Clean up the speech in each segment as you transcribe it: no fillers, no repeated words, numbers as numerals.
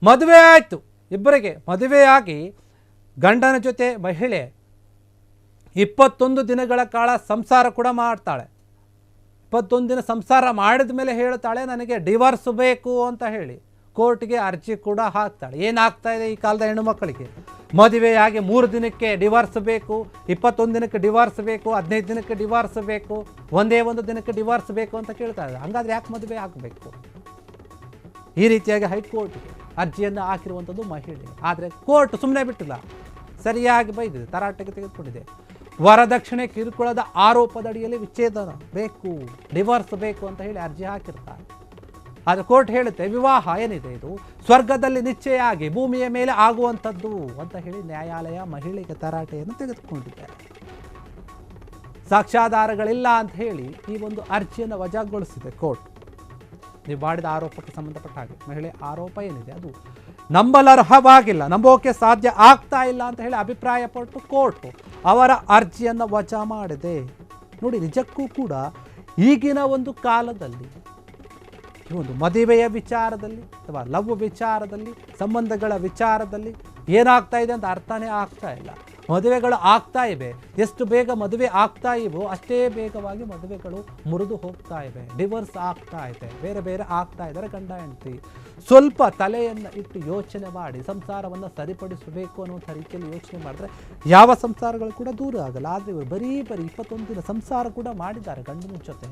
ಮದುವೆ ಆಯಿತು, ಇಬ್ಬರಿಗೆ ಮದುವೆಯಾಗಿ ಗಂಡನ ಜೊತೆ ಮಹಿಳೆ 21 ದಿನಗಳ ಕಾಲ ಸಂಸಾರ ಕೂಡ ಮಾಡ್ತಾಳೆ. 21 ದಿನ ಸಂಸಾರ ಮಾಡಿದ ಮೇಲೆ ಹೇಳ್ತಾಳೆ ನನಗೆ ಡಿವೋರ್ಸ್ ಬೇಕು ಅಂತ ಹೇಳಿ ಕೋರ್ಟ್ಗೆ ಅರ್ಜಿ ಕೂಡ ಹಾಕ್ತಾಳೆ. ಏನಾಗ್ತಾ ಇದೆ ಈ ಕಾಲದ ಹೆಣ್ಣು ಮಕ್ಕಳಿಗೆ? ಮದುವೆಯಾಗಿ 3 ದಿನಕ್ಕೆ ಡಿವೋರ್ಸ್ ಬೇಕು, 21 ದಿನಕ್ಕೆ ಡಿವೋರ್ಸ್ ಬೇಕು, 15 ದಿನಕ್ಕೆ ಡಿವೋರ್ಸ್ ಬೇಕು, ಒಂದೇ ಒಂದು ದಿನಕ್ಕೆ ಡಿವೋರ್ಸ್ ಬೇಕು ಅಂತ ಕೇಳ್ತಾ ಇದ್ದಾರೆ. ಹಂಗಾದ್ರೆ ಯಾಕೆ ಮದುವೆ ಆಗಬೇಕು? ಈ ರೀತಿಯಾಗಿ ಹೈಕೋರ್ಟ್ಗೆ ಅರ್ಜಿಯನ್ನು ಹಾಕಿರುವಂಥದ್ದು ಮಹಿಳೆ. ಆದರೆ ಕೋರ್ಟ್ ಸುಮ್ಮನೆ ಬಿಟ್ಟಿಲ್ಲ, ಸರಿಯಾಗಿ ಬೈದಿದೆ, ತರಾಟೆಗೆ ತೆಗೆದುಕೊಂಡಿದೆ. ವರದಕ್ಷಿಣೆ ಕಿರುಕುಳದ ಆರೋಪದಡಿಯಲ್ಲಿ ವಿಚ್ಛೇದನ ಬೇಕು, ಡಿವೋರ್ಸ್ ಬೇಕು ಅಂತ ಹೇಳಿ ಅರ್ಜಿ ಹಾಕಿರ್ತಾರೆ. ಆದರೆ ಕೋರ್ಟ್ ಹೇಳುತ್ತೆ ವಿವಾಹ ಏನಿದೆ ಇದು ಸ್ವರ್ಗದಲ್ಲಿ ನಿಶ್ಚಯ ಆಗಿ ಭೂಮಿಯ ಮೇಲೆ ಆಗುವಂಥದ್ದು ಅಂತ ಹೇಳಿ ನ್ಯಾಯಾಲಯ ಮಹಿಳೆಗೆ ತರಾಟೆಯನ್ನು ತೆಗೆದುಕೊಂಡಿದೆ. ಸಾಕ್ಷ್ಯಾಧಾರಗಳಿಲ್ಲ ಅಂತ ಹೇಳಿ ಈ ಒಂದು ಅರ್ಜಿಯನ್ನು ವಜಾಗೊಳಿಸಿದೆ ಕೋರ್ಟ್. ನೀವು ಮಾಡಿದ ಆರೋಪಕ್ಕೆ ಸಂಬಂಧಪಟ್ಟ ಹಾಗೆ ಮಹಿಳೆ ಆರೋಪ ಏನಿದೆ ಅದು ನಂಬಲರ್ಹವಾಗಿಲ್ಲ, ನಂಬೋಕೆ ಸಾಧ್ಯ ಆಗ್ತಾ ಇಲ್ಲ ಅಂತ ಹೇಳಿ ಅಭಿಪ್ರಾಯಪಟ್ಟು ಕೋರ್ಟ್ ಅವರ ಅರ್ಜಿಯನ್ನು ವಜಾ ಮಾಡಿದೆ. ನೋಡಿ, ನಿಜಕ್ಕೂ ಕೂಡ ಈಗಿನ ಒಂದು ಕಾಲದಲ್ಲಿ ಈ ಒಂದು ಮದುವೆಯ ವಿಚಾರದಲ್ಲಿ ಅಥವಾ ಲವ್ ವಿಚಾರದಲ್ಲಿ, ಸಂಬಂಧಗಳ ವಿಚಾರದಲ್ಲಿ ಏನಾಗ್ತಾ ಇದೆ ಅಂತ ಅರ್ಥನೇ ಆಗ್ತಾ ಇಲ್ಲ. ಮದುವೆಗಳು ಆಗ್ತಾ ಇವೆ, ಎಷ್ಟು ಬೇಗ ಮದುವೆ ಆಗ್ತಾ ಇವೋ ಅಷ್ಟೇ ಬೇಗವಾಗಿ ಮದುವೆಗಳು ಮುರಿದು ಹೋಗ್ತಾ ಇವೆ, ಡಿವೋರ್ಸ್ ಆಗ್ತಾ ಇದೆ, ಬೇರೆ ಬೇರೆ ಆಗ್ತಾ ಇದ್ದಾರೆ ಗಂಡ ಹೆಂಡತಿ. ಸ್ವಲ್ಪ ತಲೆಯನ್ನು ಇಟ್ಟು ಯೋಚನೆ ಮಾಡಿ ಸಂಸಾರವನ್ನು ಸರಿಪಡಿಸಬೇಕು ಅನ್ನುವಂಥ ರೀತಿಯಲ್ಲಿ ಯೋಚನೆ ಮಾಡಿದ್ರೆ ಯಾವ ಸಂಸಾರಗಳು ಕೂಡ ದೂರ ಆಗಲ್ಲ. ಆದರೆ ಇವರು ಬರೀ 21 ದಿನ ಸಂಸಾರ ಕೂಡ ಮಾಡಿದ್ದಾರೆ ಗಂಡನ ಜೊತೆ,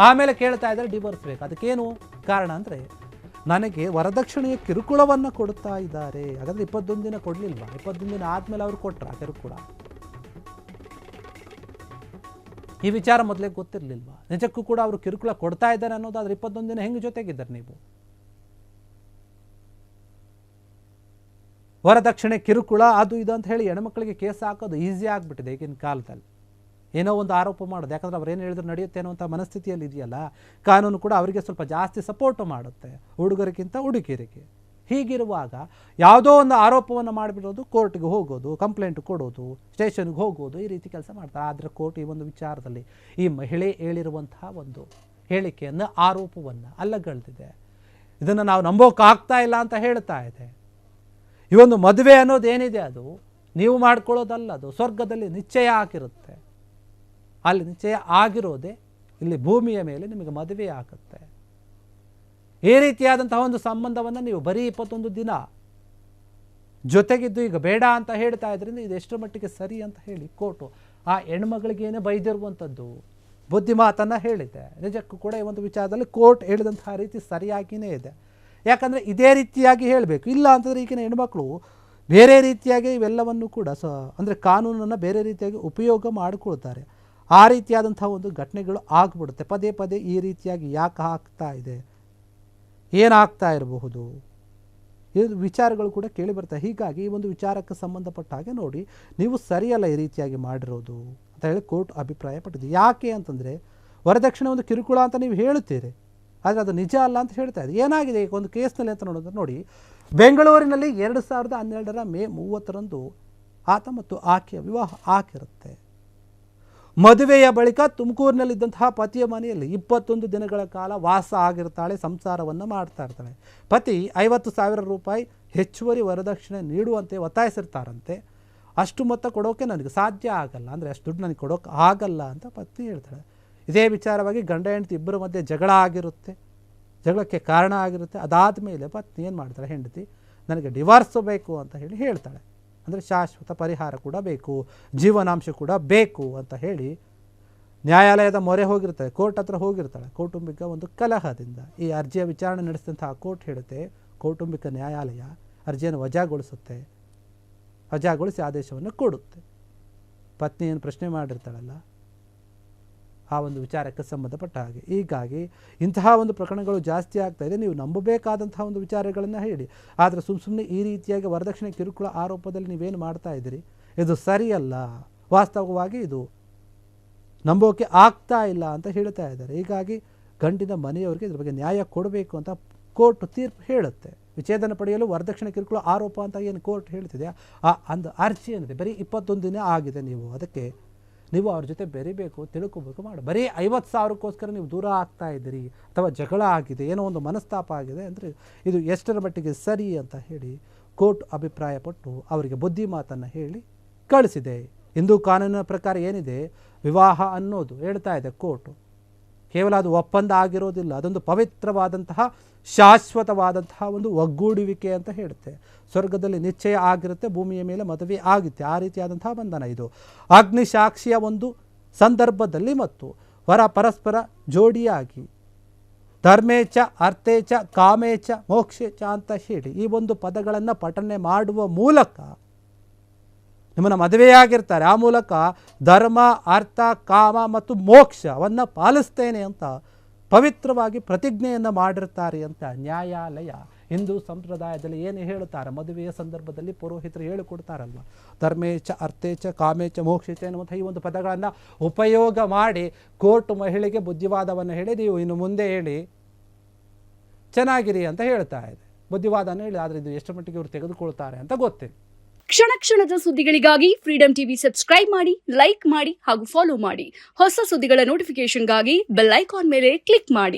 ಆಮೇಲೆ ಕೇಳ್ತಾ ಇದ್ದಾರೆ ಡಿವೋರ್ಸ್ ಬೇಕು. ಅದಕ್ಕೇನು ಕಾರಣ ಅಂದರೆ ನನಗೆ ವರದಕ್ಷಿಣೆಯ ಕಿರುಕುಳವನ್ನು ಕೊಡ್ತಾ ಇದ್ದಾರೆ. ಹಾಗಾದರೆ 21 ದಿನ ಕೊಡಲಿಲ್ವಾ? 21 ದಿನ ಆದಮೇಲೆ ಅವರು ಕೊಟ್ಟರ ಕಿರುಕುಳ? ಈ ವಿಚಾರ ಮೊದಲೇ ಗೊತ್ತಿರಲಿಲ್ವಾ? ನಿಜಕ್ಕೂ ಕೂಡ ಅವರು ಕಿರುಕುಳ ಕೊಡ್ತಾ ಇದ್ದಾರೆ ಅನ್ನೋದಾದ್ರೆ 21 ದಿನ ಹೆಂಗೆ ಜೊತೆಗಿದ್ದಾರೆ ನೀವು? ವರದಕ್ಷಿಣೆ ಕಿರುಕುಳ ಅದು ಇದು ಅಂತ ಹೇಳಿ ಹೆಣ್ಮಕ್ಳಿಗೆ ಕೇಸ್ ಹಾಕೋದು ಈಸಿ ಆಗಿಬಿಟ್ಟಿದೆ ಈಗಿನ ಕಾಲದಲ್ಲಿ. ಏನೋ ಒಂದು ಆರೋಪ ಮಾಡೋದು, ಯಾಕಂದರೆ ಅವ್ರು ಏನು ಹೇಳಿದ್ರು ನಡೆಯುತ್ತೆ ಅನ್ನೋಂಥ ಮನಸ್ಥಿತಿಯಲ್ಲಿ ಇದೆಯಲ್ಲ, ಕಾನೂನು ಕೂಡ ಅವರಿಗೆ ಸ್ವಲ್ಪ ಜಾಸ್ತಿ ಸಪೋರ್ಟ್ ಮಾಡುತ್ತೆ ಹುಡುಗರಿಗಿಂತ ಹುಡುಗಿಯರಿಗೆ. ಹೀಗಿರುವಾಗ ಯಾವುದೋ ಒಂದು ಆರೋಪವನ್ನು ಮಾಡಿಬಿಡೋದು, ಕೋರ್ಟ್ಗೆ ಹೋಗೋದು, ಕಂಪ್ಲೇಂಟ್ ಕೊಡೋದು, ಸ್ಟೇಷನ್ಗೆ ಹೋಗೋದು, ಈ ರೀತಿ ಕೆಲಸ ಮಾಡ್ತಾರೆ. ಆದರೆ ಕೋರ್ಟ್ ಈ ಒಂದು ವಿಚಾರದಲ್ಲಿ ಈ ಮಹಿಳೆ ಹೇಳಿರುವಂತಹ ಒಂದು ಹೇಳಿಕೆಯನ್ನು, ಆರೋಪವನ್ನು ಅಲ್ಲಗಳೆದಿದೆ. ಇದನ್ನು ನಾವು ನಂಬೋಕ್ಕಾಗ್ತಾ ಇಲ್ಲ ಅಂತ ಹೇಳ್ತಾ ಇದೆ. ಈ ಒಂದು ಮದುವೆ ಅನ್ನೋದು ಏನಿದೆ ಅದು ನೀವು ಮಾಡ್ಕೊಳ್ಳೋದಲ್ಲ, ಅದು ಸ್ವರ್ಗದಲ್ಲಿ ನಿಶ್ಚಯ ಆಗಿರುತ್ತೆ. ಅಲ್ಲಿ ನಿಶ್ಚಯ ಆಗಿರೋದೇ ಇಲ್ಲಿ ಭೂಮಿಯ ಮೇಲೆ ನಿಮಗೆ ಮದುವೆ ಆಗುತ್ತೆ. ಈ ರೀತಿಯಾದಂತಹ ಒಂದು ಸಂಬಂಧವನ್ನು ನೀವು ಬರೀ 21 ದಿನ ಜೊತೆಗಿದ್ದು ಈಗ ಬೇಡ ಅಂತ ಹೇಳ್ತಾ ಇದ್ರಿಂದ ಇದು ಎಷ್ಟರ ಮಟ್ಟಿಗೆ ಸರಿ ಅಂತ ಹೇಳಿ ಕೋರ್ಟು ಆ ಹೆಣ್ಮಗಳಿಗೇನೆ ಬೈದಿರುವಂಥದ್ದು, ಬುದ್ಧಿಮಾತನ್ನು ಹೇಳಿದೆ. ನಿಜಕ್ಕೂ ಕೂಡ ಈ ಒಂದು ವಿಚಾರದಲ್ಲಿ ಕೋರ್ಟ್ ಹೇಳಿದಂತಹ ರೀತಿ ಸರಿಯಾಗಿಯೇ ಇದೆ. ಯಾಕಂದರೆ ಇದೇ ರೀತಿಯಾಗಿ ಹೇಳಬೇಕು, ಇಲ್ಲ ಅಂತಂದರೆ ಈಗಿನ ಹೆಣ್ಮಕ್ಳು ಬೇರೆ ರೀತಿಯಾಗಿ ಇವೆಲ್ಲವನ್ನು ಕೂಡ ಅಂದರೆ ಕಾನೂನನ್ನು ಬೇರೆ ರೀತಿಯಾಗಿ ಉಪಯೋಗ ಮಾಡಿಕೊಳ್ತಾರೆ. ಆ ರೀತಿಯಾದಂಥ ಒಂದು ಘಟನೆಗಳು ಆಗಿಬಿಡುತ್ತೆ. ಪದೇ ಪದೇ ಈ ರೀತಿಯಾಗಿ ಯಾಕೆ ಆಗ್ತಾ ಇದೆ, ಏನಾಗ್ತಾ ಇರಬಹುದು, ಇದು ವಿಚಾರಗಳು ಕೂಡ ಕೇಳಿ ಬರ್ತವೆ. ಹೀಗಾಗಿ ಈ ಒಂದು ವಿಚಾರಕ್ಕೆ ಸಂಬಂಧಪಟ್ಟ ಹಾಗೆ ನೋಡಿ, ನೀವು ಸರಿಯಲ್ಲ ಈ ರೀತಿಯಾಗಿ ಮಾಡಿರೋದು ಅಂತ ಹೇಳಿ ಕೋರ್ಟ್ ಅಭಿಪ್ರಾಯಪಟ್ಟಿದೆ. ಯಾಕೆ ಅಂತಂದರೆ ವರದಕ್ಷಿಣೆ ಒಂದು ಕಿರುಕುಳ ಅಂತ ನೀವು ಹೇಳುತ್ತೀರಿ, ಆದರೆ ಅದು ನಿಜ ಅಲ್ಲ ಅಂತ ಹೇಳ್ತಾ ಇದೆ. ಏನಾಗಿದೆ ಈಗ ಒಂದು ಕೇಸ್ನಲ್ಲಿ ಅಂತ ನೋಡಿದ್ರೆ ನೋಡಿ, ಬೆಂಗಳೂರಿನಲ್ಲಿ 2012 ಮೇ 30 ಆತ ಮತ್ತು ಆಕೆಯ ವಿವಾಹ ಆಗಿರುತ್ತೆ. ಮದುವೆಯ ಬಳಿಕ ತುಮಕೂರಿನಲ್ಲಿದ್ದಂತಹ ಪತಿಯ ಮನೆಯಲ್ಲಿ 21 ದಿನಗಳ ಕಾಲ ವಾಸ ಆಗಿರ್ತಾಳೆ, ಸಂಸಾರವನ್ನು ಮಾಡ್ತಾ ಇರ್ತಾಳೆ. ಪತಿ 50,000 ರೂಪಾಯಿ ಹೆಚ್ಚುವರಿ ವರದಕ್ಷಿಣೆ ನೀಡುವಂತೆ ಒತ್ತಾಯಿಸಿರ್ತಾರಂತೆ. ಅಷ್ಟು ಮೊತ್ತ ಕೊಡೋಕೆ ನನಗೆ ಸಾಧ್ಯ ಆಗಲ್ಲ, ಅಂದರೆ ಅಷ್ಟು ದುಡ್ಡು ನನಗೆ ಕೊಡೋಕೆ ಆಗಲ್ಲ ಅಂತ ಪತ್ನಿ ಹೇಳ್ತಾಳೆ. ಇದೇ ವಿಚಾರವಾಗಿ ಗಂಡ ಹೆಂಡತಿ ಇಬ್ಬರ ಮಧ್ಯೆ ಜಗಳ ಆಗಿರುತ್ತೆ, ಜಗಳಕ್ಕೆ ಕಾರಣ ಆಗಿರುತ್ತೆ. ಅದಾದ ಮೇಲೆ ಪತ್ನಿ ಏನು ಮಾಡ್ತಾಳೆ, ಹೆಂಡತಿ ನನಗೆ ಡಿವೋರ್ಸ್ ಬೇಕು ಅಂತ ಹೇಳಿ ಹೇಳ್ತಾಳೆ. ಅಂದರೆ ಶಾಶ್ವತ ಪರಿಹಾರ ಕೂಡ ಬೇಕು, ಜೀವನಾಂಶ ಕೂಡ ಬೇಕು ಅಂತ ಹೇಳಿ ನ್ಯಾಯಾಲಯದ ಮೊರೆ ಹೋಗಿರ್ತಾಳೆ, ಕೋರ್ಟ್ ಹತ್ರ ಹೋಗಿರ್ತಾಳೆ. ಕೌಟುಂಬಿಕ ಒಂದು ಕಲಹದಿಂದ ಈ ಅರ್ಜಿಯ ವಿಚಾರಣೆ ನಡೆಸಿದಂತಹ ಕೋರ್ಟ್ ಹೇಳುತ್ತೆ, ಕೌಟುಂಬಿಕ ನ್ಯಾಯಾಲಯ ಅರ್ಜಿಯನ್ನು ವಜಾಗೊಳಿಸುತ್ತೆ, ವಜಾಗೊಳಿಸಿ ಆದೇಶವನ್ನು ಕೊಡುತ್ತೆ. ಪತ್ನಿ ಏನು ಪ್ರಶ್ನೆ ಮಾಡಿರ್ತಾಳಲ್ಲ ಆ ಒಂದು ವಿಚಾರಕ್ಕೆ ಸಂಬಂಧಪಟ್ಟ ಹಾಗೆ. ಹೀಗಾಗಿ ಇಂತಹ ಒಂದು ಪ್ರಕರಣಗಳು ಜಾಸ್ತಿ ಆಗ್ತಾ ಇದೆ. ನೀವು ನಂಬಬೇಕಾದಂತಹ ಒಂದು ವಿಚಾರಗಳನ್ನು ಹೇಳಿ, ಆದರೆ ಸುಮ್ಮನೆ ಈ ರೀತಿಯಾಗಿ ವರದಕ್ಷಿಣೆ ಕಿರುಕುಳ ಆರೋಪದಲ್ಲಿ ನೀವೇನು ಮಾಡ್ತಾ ಇದ್ದೀರಿ, ಇದು ಸರಿಯಲ್ಲ, ವಾಸ್ತವವಾಗಿ ಇದು ನಂಬೋಕೆ ಆಗ್ತಾ ಇಲ್ಲ ಅಂತ ಹೇಳ್ತಾ ಇದ್ದಾರೆ. ಹೀಗಾಗಿ ಗಂಡಿನ ಮನೆಯವರಿಗೆ ಇದ್ರ ಬಗ್ಗೆ ನ್ಯಾಯ ಕೊಡಬೇಕು ಅಂತ ಕೋರ್ಟ್ ತೀರ್ಪು ಹೇಳುತ್ತೆ. ವಿಚ್ಛೇದನ ಪಡೆಯಲು ವರದಕ್ಷಿಣೆ ಕಿರುಕುಳ ಆರೋಪ ಅಂತ ಏನು ಕೋರ್ಟ್ ಹೇಳ್ತಿದೆ, ಆ ಒಂದು ಅರ್ಜಿ ಏನಿದೆ ಬರೀ 21 ದಿನ ಆಗಿದೆ, ನೀವು ಅದಕ್ಕೆ ನೀವು ಅವ್ರ ಜೊತೆ ಬೆರಿಬೇಕು, ತಿಳ್ಕೊಬೇಕು, ಮಾಡಿ. ಬರೀ 50,000ಕ್ಕೋಸ್ಕರ ನೀವು ದೂರ ಆಗ್ತಾ ಇದ್ದೀರಿ ಅಥವಾ ಜಗಳ ಆಗಿದೆ, ಏನೋ ಒಂದು ಮನಸ್ತಾಪ ಆಗಿದೆ ಅಂದರೆ ಇದು ಎಷ್ಟರ ಮಟ್ಟಿಗೆ ಸರಿ ಅಂತ ಹೇಳಿ ಕೋರ್ಟ್ ಅಭಿಪ್ರಾಯಪಟ್ಟು ಅವರಿಗೆ ಬುದ್ಧಿ ಮಾತನ್ನು ಹೇಳಿ ಕಳಿಸಿದೆ. ಹಿಂದೂ ಕಾನೂನಿನ ಪ್ರಕಾರ ಏನಿದೆ, ವಿವಾಹ ಅನ್ನೋದು ಹೇಳ್ತಾ ಇದೆ ಕೋರ್ಟು, ಕೇವಲ ಅದು ಒಪ್ಪಂದ ಆಗಿರೋದಿಲ್ಲ, ಅದೊಂದು ಪವಿತ್ರವಾದಂತಹ ಶಾಶ್ವತವಾದಂತಹ ಒಂದು ಒಗ್ಗೂಡುವಿಕೆ ಅಂತ ಹೇಳುತ್ತೆ. ಸ್ವರ್ಗದಲ್ಲಿ ನಿಶ್ಚಯ ಆಗಿರುತ್ತೆ, ಭೂಮಿಯ ಮೇಲೆ ಮದುವೆ ಆಗುತ್ತೆ, ಆ ರೀತಿಯಾದಂತಹ ಬಂಧನ ಇದು. ಅಗ್ನಿಸಾಕ್ಷಿಯ ಒಂದು ಸಂದರ್ಭದಲ್ಲಿ ಮತ್ತು ವರ ಪರಸ್ಪರ ಜೋಡಿಯಾಗಿ ಧರ್ಮೇಚ ಅರ್ಥೇಚ ಕಾಮೇಚ ಮೋಕ್ಷೇಚ ಅಂತ ಹೇಳಿ ಈ ಒಂದು ಪದಗಳನ್ನು ಪಠನೆ ಮಾಡುವ ಮೂಲಕ ನಿಮ್ಮನ್ನು ಮದುವೆಯಾಗಿರ್ತಾರೆ, ಆ ಮೂಲಕ ಧರ್ಮ, ಅರ್ಥ, ಕಾಮ ಮತ್ತು ಮೋಕ್ಷವನ್ನು ಪಾಲಿಸ್ತೇನೆ ಅಂತ ಪವಿತ್ರವಾಗಿ ಪ್ರತಿಜ್ಞೆಯನ್ನು ಮಾಡಿರ್ತಾರೆ ಅಂತ ನ್ಯಾಯಾಲಯ ಹಿಂದೂ ಸಂಪ್ರದಾಯದಲ್ಲಿ ಏನು ಹೇಳುತ್ತಾರೆ, ಮದುವೆಯ ಸಂದರ್ಭದಲ್ಲಿ ಪುರೋಹಿತರು ಹೇಳಿಕೊಡ್ತಾರಲ್ವ, ಧರ್ಮೇಚ ಅರ್ಥೇಚ ಕಾಮೇಚ ಮೋಕ್ಷೇಚ ಎನ್ನುವಂಥ ಈ ಒಂದು ಪದಗಳನ್ನು ಉಪಯೋಗ ಮಾಡಿ ಕೋರ್ಟ್ ಮಹಿಳೆಗೆ ಬುದ್ಧಿವಾದವನ್ನು ಹೇಳಿ ನೀವು ಇನ್ನು ಮುಂದೆ ಹೇಳಿ ಚೆನ್ನಾಗಿರಿ ಅಂತ ಹೇಳ್ತಾ ಇದೆ. ಬುದ್ಧಿವಾದನ ಹೇಳಿ, ಆದರೆ ಇದು ಎಷ್ಟು ಮಟ್ಟಿಗೆ ಇವರು ತೆಗೆದುಕೊಳ್ತಾರೆ ಅಂತ ಗೊತ್ತಿಲ್ಲ. ಕ್ಷಣ ಕ್ಷಣದ ಸುದ್ದಿಗಳಿಗಾಗಿ ಫ್ರೀಡಂ ಟಿವಿ ಸಬ್ಸ್ಕ್ರೈಬ್ ಮಾಡಿ, ಲೈಕ್ ಮಾಡಿ ಹಾಗೂ ಫಾಲೋ ಮಾಡಿ. ಹೊಸ ಸುದ್ದಿಗಳ ನೋಟಿಫಿಕೇಶನ್ಗಾಗಿ ಬೆಲ್ ಐಕಾನ್ ಮೇಲೆ ಕ್ಲಿಕ್ ಮಾಡಿ.